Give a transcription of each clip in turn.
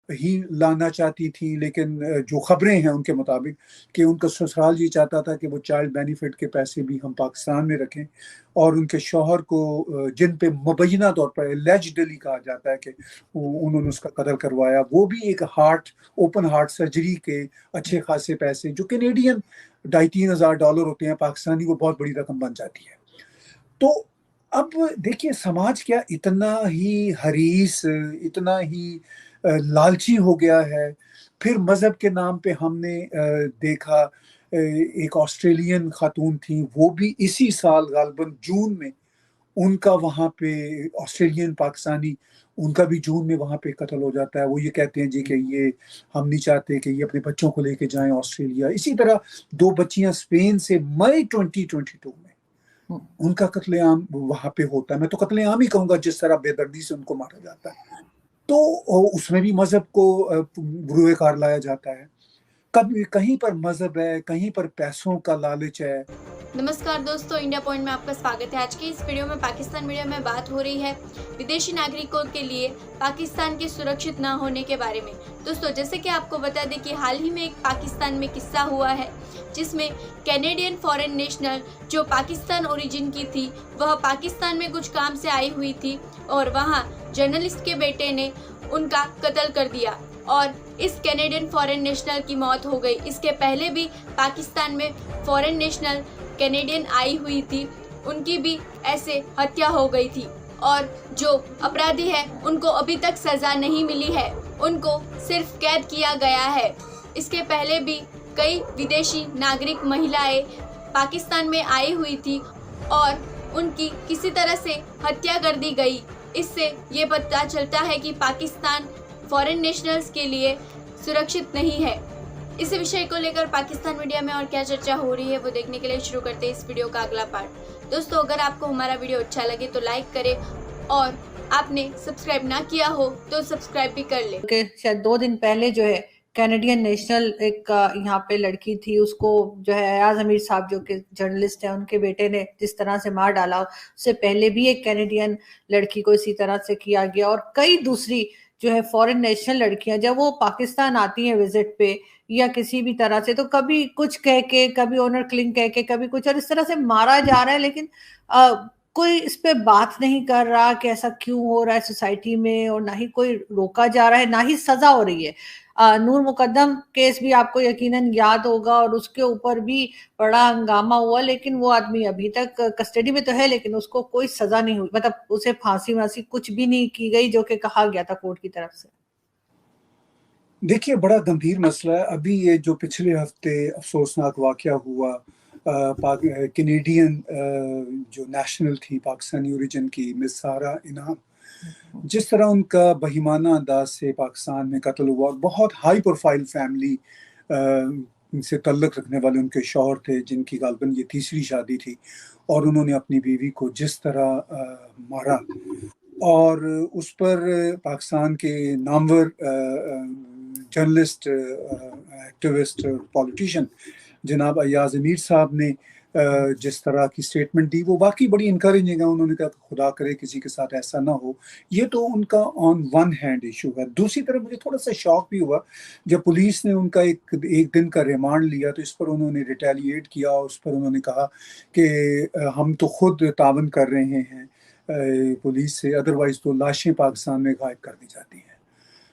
ہی لانا چاہتی تھی، لیکن جو خبریں ہیں ان کے مطابق کہ ان کا سسرال یہ چاہتا تھا کہ وہ چائلڈ بینیفٹ کے پیسے بھی ہم پاکستان میں رکھیں، اور ان کے شوہر کو جن پہ مبینہ طور پر اللیجڈلی کہا جاتا ہے کہ انہوں نے اس کا قتل کروایا، وہ بھی ایک اوپن ہارٹ سرجری کے اچھے خاصے پیسے جو کینیڈین $2,500 ہوتے ہیں، پاکستانی وہ بہت بڑی رقم بن جاتی ہے۔ تو اب دیکھیے سماج کیا اتنا ہی حریص، اتنا ہی لالچی ہو گیا ہے۔ پھر مذہب کے نام پہ ہم نے دیکھا ایک آسٹریلین خاتون تھیں، وہ بھی اسی سال غالباً جون میں ان کا وہاں پہ آسٹریلین پاکستانی، ان کا بھی جون میں وہاں پہ قتل ہو جاتا ہے۔ وہ یہ کہتے ہیں جی کہ یہ ہم نہیں چاہتے کہ یہ اپنے بچوں کو لے کے جائیں آسٹریلیا۔ اسی طرح 2 بچیاں اسپین سے مئی 2022 میں ان کا قتل عام وہاں پہ ہوتا ہے۔ میں تو قتل عام ہی کہوں گا جس طرح بے دردی سے ان کو مارا جاتا ہے۔ تو اس میں بھی مذہب کو روئے کار لایا جاتا ہے، کہیں پر مذہب ہے، کہیں پر پیسوں کا لالچ ہے۔ نمسکار دوستو، انڈیا پوائنٹ میں آپ کا سواگت ہے۔ آج کی اس ویڈیو میں پاکستان میڈیا میں بات ہو رہی ہے ودیشی ناگرکوں کے لیے پاکستان کے سرکشت نہ ہونے کے بارے میں۔ دوستو جیسے کہ آپ کو بتا دیں کہ حال ہی میں ایک پاکستان میں قصہ ہوا ہے جس میں کینیڈین فارن نیشنل جو پاکستان اوریجن کی تھی، وہ پاکستان میں کچھ کام سے آئی ہوئی تھی اور وہاں جرنلسٹ کے بیٹے نے ان کا قتل کر دیا اور اس کینیڈین فارن نیشنل کی موت ہو گئی۔ اس کے پہلے بھی پاکستان میں فارن نیشنل کینیڈین آئی ہوئی تھی، ان کی بھی ایسے ہتیا ہو گئی تھی، اور جو اپرادھی ہے ان کو ابھی تک سزا نہیں ملی ہے، ان کو صرف قید کیا گیا ہے۔ اس کے پہلے بھی کئی ودیشی ناگرک مہیلائیں پاکستان میں آئی ہوئی تھی اور ان کی کسی طرح سے ہتیا کر دی گئی۔ اس سے یہ پتہ چلتا ہے کہ پاکستان فارن نیشنلز کے لیے سرکشت نہیں ہے۔ اس وشے کو لے کر پاکستان میڈیا میں اور کیا چرچا ہو رہی ہے وہ دیکھنے کے لیے شروع کرتے ہیں اس ویڈیو کا اگلا پارٹ۔ دوستو اگر آپ کو ہمارا ویڈیو اچھا لگے تو لائک کریں، اور آپ نے سبسکرائب نہ کیا ہو تو سبسکرائب بھی کر لیں۔ کہ شاید 2 دن پہلے جو ہے کینیڈین نیشنل ایک یہاں پہ لڑکی تھی، اس کو جو ہے ایاز امیر صاحب جو کہ جرنلسٹ ہیں، ان کے بیٹے نے جس طرح سے مار ڈالا، اس سے پہلے بھی ایک کینیڈین لڑکی کو اسی طرح سے کیا گیا، اور کئی دوسری جو ہے فورن نیشنل لڑکیاں جب وہ پاکستان آتی ہیں وزٹ پہ یا کسی بھی طرح سے، تو کبھی کچھ کہہ کے، کبھی آنر کلنگ کہہ کے، کبھی کچھ، اور اس طرح سے مارا جا رہا ہے، لیکن کوئی اس پہ بات نہیں کر رہا کہ ایسا کیوں ہو رہا ہے سوسائٹی میں، اور نہ ہی کوئی روکا جا رہا ہے، نہ ہی سزا ہو رہی ہے۔ نور مقدم کیس بھی آپ کو یقیناً یاد ہوگا، اور اس کے اوپر بھی بڑا ہنگامہ ہوا، لیکن وہ آدمی ابھی تک کسٹڈی میں تو ہے، لیکن اس کو کوئی سزا نہیں ہوئی، مطلب اسے پھانسی وانسی کچھ بھی نہیں کی گئی جو کہ کہا گیا تھا کورٹ کی طرف سے۔ دیکھیے بڑا گمبھیر مسئلہ ہے۔ ابھی یہ جو پچھلے ہفتے افسوسناک واقعہ ہوا، کینیڈین جو نیشنل تھی پاکستانی اوریجن کی مس سارہ انعام، جس طرح ان کا بہیمانہ انداز سے پاکستان میں قتل ہوا، بہت ہائی پروفائل فیملی سے تعلق رکھنے والے ان کے شوہر تھے، جن کی غالباً یہ تیسری شادی تھی، اور انہوں نے اپنی بیوی کو جس طرح مارا، اور اس پر پاکستان کے نامور جرنلسٹ، ایکٹیوسٹ، پولیٹیشین جناب ایاز امیر صاحب نے جس طرح کی سٹیٹمنٹ دی، وہ واقعی بڑی انکریجنگ ہے۔ انہوں نے کہا خدا کرے کسی کے ساتھ ایسا نہ ہو۔ یہ تو ان کا آن ون ہینڈ ایشو ہے۔ دوسری طرف مجھے تھوڑا سا شوق بھی ہوا جب پولیس نے ان کا ایک دن کا ریمانڈ لیا، تو اس پر انہوں نے ریٹیلیٹ کیا، اس پر انہوں نے کہا کہ ہم تو خود تعاون کر رہے ہیں پولیس سے، ادروائز تو لاشیں پاکستان میں غائب کر دی جاتی ہیں۔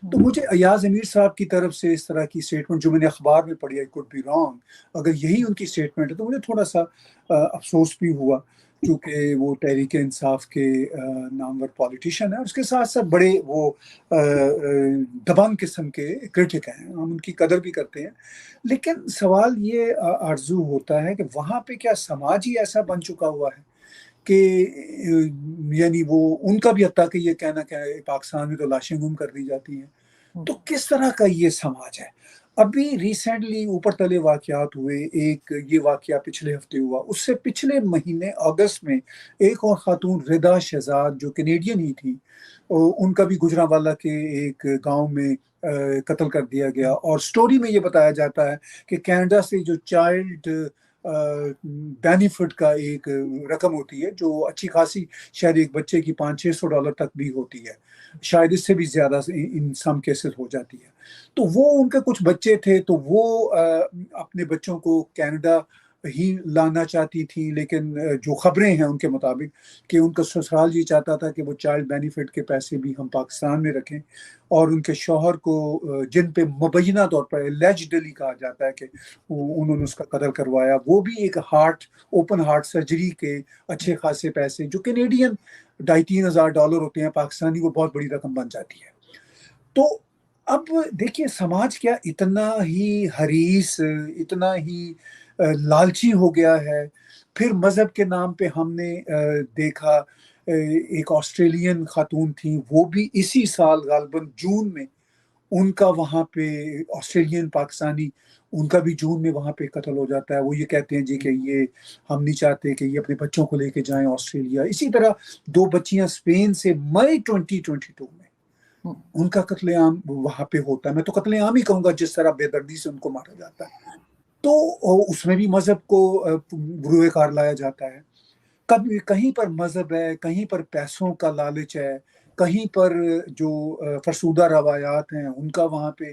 تو مجھے ایاز امیر صاحب کی طرف سے اس طرح کی سٹیٹمنٹ جو میں نے اخبار میں پڑھی، I could be wrong، اگر یہی ان کی سٹیٹمنٹ ہے تو مجھے تھوڑا سا افسوس بھی ہوا، کیونکہ وہ تحریک انصاف کے نامور پولیٹیشین ہیں، اس کے ساتھ ساتھ بڑے وہ دبنگ قسم کے کرٹک ہیں، ہم ان کی قدر بھی کرتے ہیں۔ لیکن سوال یہ آرزو ہوتا ہے کہ وہاں پہ کیا سماج ہی ایسا بن چکا ہوا ہے کہ یعنی وہ ان کا بھی حتیٰ کہ یہ کہنا کہ پاکستان میں تو لاشیں گم کر دی جاتی ہیں، تو کس طرح کا یہ سماج ہے؟ ابھی ریسنٹلی اوپر تلے واقعات ہوئے، ایک یہ واقعہ پچھلے ہفتے ہوا، اس سے پچھلے مہینے اگست میں ایک اور خاتون ردا شہزاد جو کینیڈین ہی تھی، ان کا بھی گجرانوالہ کے ایک گاؤں میں قتل کر دیا گیا، اور سٹوری میں یہ بتایا جاتا ہے کہ کینیڈا سے جو چائلڈ बेनिफिट का एक रकम होती है जो अच्छी खासी, शायद एक बच्चे की $500-600 तक भी होती है, शायद इससे भी ज़्यादा इन सम केसेस हो जाती है। तो वो उनके कुछ बच्चे थे, तो वो अपने बच्चों को कनाडा ही लाना चाहती थी, लेकिन जो खबरें हैं उनके मुताबिक कि उनका ससुराल ये चाहता था कि वो चाइल्ड बेनिफिट के पैसे भी हम पाकिस्तान में रखें, और उनके शौहर को, जिन पे मुबैना तौर पर एलिजिडली कहा जाता है कि उन्होंने उसका कत्ल करवाया, वो भी एक ओपन हार्ट सर्जरी के अच्छे खासे पैसे, जो कैनेडियन $2,500 होते हैं, पाकिस्तानी वो बहुत बड़ी रकम बन जाती है। तो अब देखिए समाज क्या इतना ही हरीस, इतना ही लालची हो गया है। फिर मज़हब के नाम पे हमने देखा, एक ऑस्ट्रेलियन खातून थी, वो भी इसी साल गालिबन जून में उनका वहाँ पे, ऑस्ट्रेलियन पाकिस्तानी, उनका भी जून में वहाँ पे कत्ल हो जाता है। वो ये कहते हैं जी कि ये हम नहीं चाहते कि ये अपने बच्चों को लेके जाएं ऑस्ट्रेलिया। इसी तरह 2 बच्चियां स्पेन से मई 2022 में उनका कत्लेआम वहाँ पे होता है। मैं तो कत्लेआम ही कहूँगा, जिस तरह बेदर्दी से उनको मारा जाता है। तो उसमें भी मज़हब को बुरुएकार लाया जाता है। कभी कहीं पर मज़हब है, कहीं पर पैसों का लालच है, कहीं पर जो फरसूदा रवायात हैं उनका वहाँ पे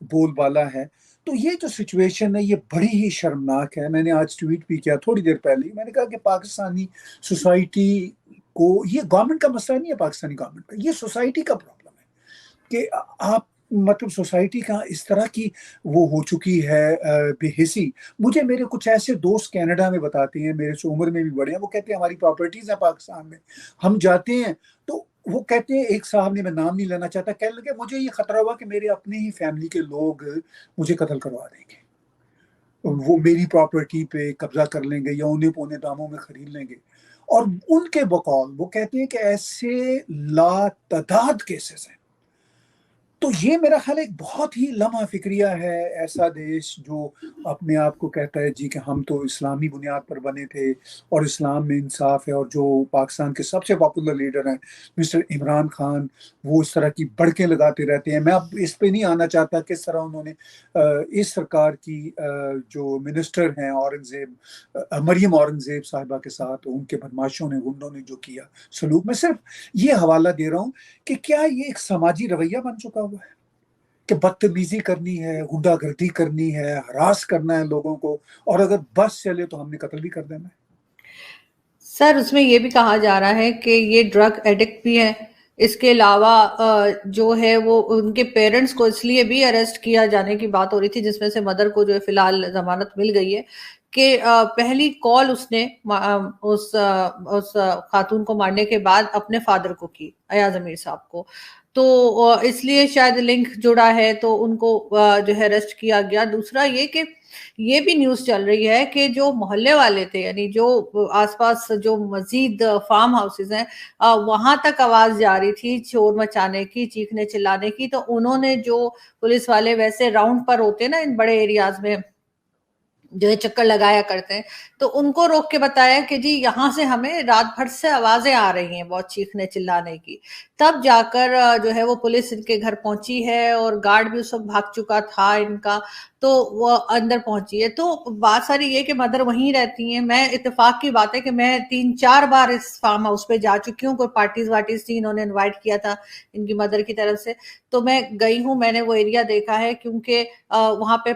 बोलबाला है। तो ये जो सिचुएशन है ये बड़ी ही शर्मनाक है। मैंने आज ट्वीट भी किया थोड़ी देर पहले, मैंने कहा कि पाकिस्तानी सोसाइटी को, ये गवर्नमेंट का मसला नहीं है, पाकिस्तानी गवर्नमेंट का, ये सोसाइटी का प्रॉब्लम है कि आप मतलब सोसाइटी का इस तरह की वो हो चुकी है बेहिसी। मुझे मेरे कुछ ऐसे दोस्त कनाडा में बताते हैं, मेरे से उम्र में भी बड़े हैं, वो कहते हैं हमारी प्रॉपर्टीज हैं पाकिस्तान में, हम जाते हैं तो वो कहते हैं, एक साहब ने, मैं नाम नहीं लेना चाहता, कहने लगे मुझे ये खतरा हुआ कि मेरे अपने ही फैमिली के लोग मुझे कत्ल करवा देंगे, वो मेरी प्रॉपर्टी पे कब्जा कर लेंगे या उन्हें पौने दामों में खरीद लेंगे। और उनके बकौल वो कहते हैं कि ऐसे लातादाद केसेस हैं। तो ये मेरा ख्याल एक बहुत ही लम्हा फिक्रिया है, ऐसा देश जो अपने आप को कहता है जी कि हम तो इस्लामी बुनियाद पर बने थे और इस्लाम में इंसाफ है, और जो पाकिस्तान के सबसे पॉपुलर लीडर हैं मिस्टर इमरान खान, वो इस तरह की बड़के लगाते रहते हैं। मैं अब इस पे नहीं आना चाहता किस तरह उन्होंने इस सरकार की जो मिनिस्टर हैं मरियम औरंगजेब साहिबा के साथ उनके बदमाशों ने, गुंडों ने जो किया सलूक, मैं सिर्फ ये हवाला दे रहा हूँ कि क्या ये एक समाजी रवैया बन चुका हुआ है कि बदतमीजी करनी है, गुंडागर्दी करनी है, हरास करना है लोगों को, और अगर बस चले तो हमने कत्ल भी कर देना है। सर उसमें ये भी कहा जा रहा है कि ये ड्रग एडिक्ट भी है। इसके अलावा जो है वो उनके पेरेंट्स को इसलिए भी अरेस्ट किया जाने की बात हो रही थी, जिसमें से मदर को जो है फिलहाल जमानत मिल गई है, कि पहली कॉल उसने उस खातून को मारने के बाद अपने फादर को की, अयाज अमीर साहब को। तो इसलिए शायद लिंक जुड़ा है, तो उनको जो है अरेस्ट किया गया। दूसरा ये कि ये भी न्यूज़ चल रही है कि जो मोहल्ले वाले थे, यानी जो आसपास जो मजीद फार्म हाउसेज हैं, वहां तक आवाज जा रही थी शोर मचाने की, चीखने चिल्लाने की। तो उन्होंने, जो पुलिस वाले वैसे राउंड पर होते हैं ना इन बड़े एरियाज में, जो है चक्कर लगाया करते हैं, तो उनको रोक के बताया कि जी यहाँ से हमें रात भर से आवाजें आ रही हैं बहुत चीखने चिल्लाने की। तब जाकर जो है वो पुलिस इनके घर पहुंची है, और गार्ड भी उस वक्त भाग चुका था इनका, तो वो अंदर पहुंची है। तो बात सारी ये कि मदर वहीं रहती हैं। मैं, इत्तेफाक की बात है कि मैं 3-4 बार इस फार्म हाउस पे जा चुकी हूँ, कोई पार्टीज वार्टीज थी, इन्होंने इनवाइट किया था इनकी मदर की तरफ से, तो मैं गई हूँ, मैंने वो एरिया देखा है, क्योंकि वहां पे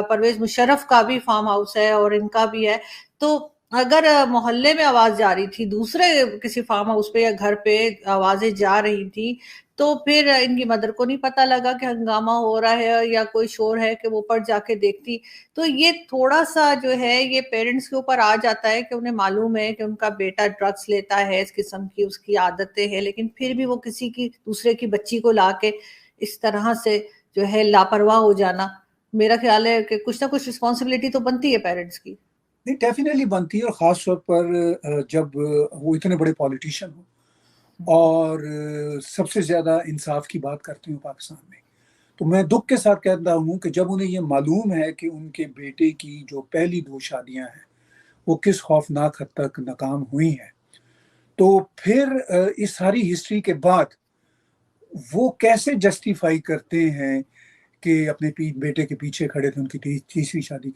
परवेज मुशर्रफ का भी फार्म हाउस है और इनका भी है। तो अगर मोहल्ले में आवाज जा रही थी, दूसरे किसी फार्म हाउस पे या घर पे आवाजें जा रही थी, तो फिर इनकी मदर को नहीं पता लगा कि हंगामा हो रहा है या कोई शोर है कि वो ऊपर जाके देखती। तो ये थोड़ा सा जो है ये पेरेंट्स के ऊपर आ जाता है कि उन्हें मालूम है कि उनका बेटा ड्रग्स लेता है, इस किस्म की उसकी आदतें हैं, लेकिन फिर भी वो किसी की, दूसरे की बच्ची को लाके इस तरह से जो है लापरवाह हो जाना, मेरा ख्याल है कि कुछ ना कुछ रिस्पॉन्सिबिलिटी तो बनती है पेरेंट्स की। नहीं, डेफिनेटली बनती है, और ख़ास तौर पर जब वो इतने बड़े पॉलिटिशियन हो और सबसे ज़्यादा इंसाफ की बात करते हो पाकिस्तान में। तो मैं दुख के साथ कहता हूँ कि जब उन्हें ये मालूम है कि उनके बेटे की जो पहली 2 शादियाँ हैं वो किस खौफनाक हद तक नाकाम हुई हैं, तो फिर इस सारी हिस्ट्री के बाद वो कैसे जस्टिफाई करते हैं कि अपने बेटे के पीछे खड़े थे उनकी तीसरी शादी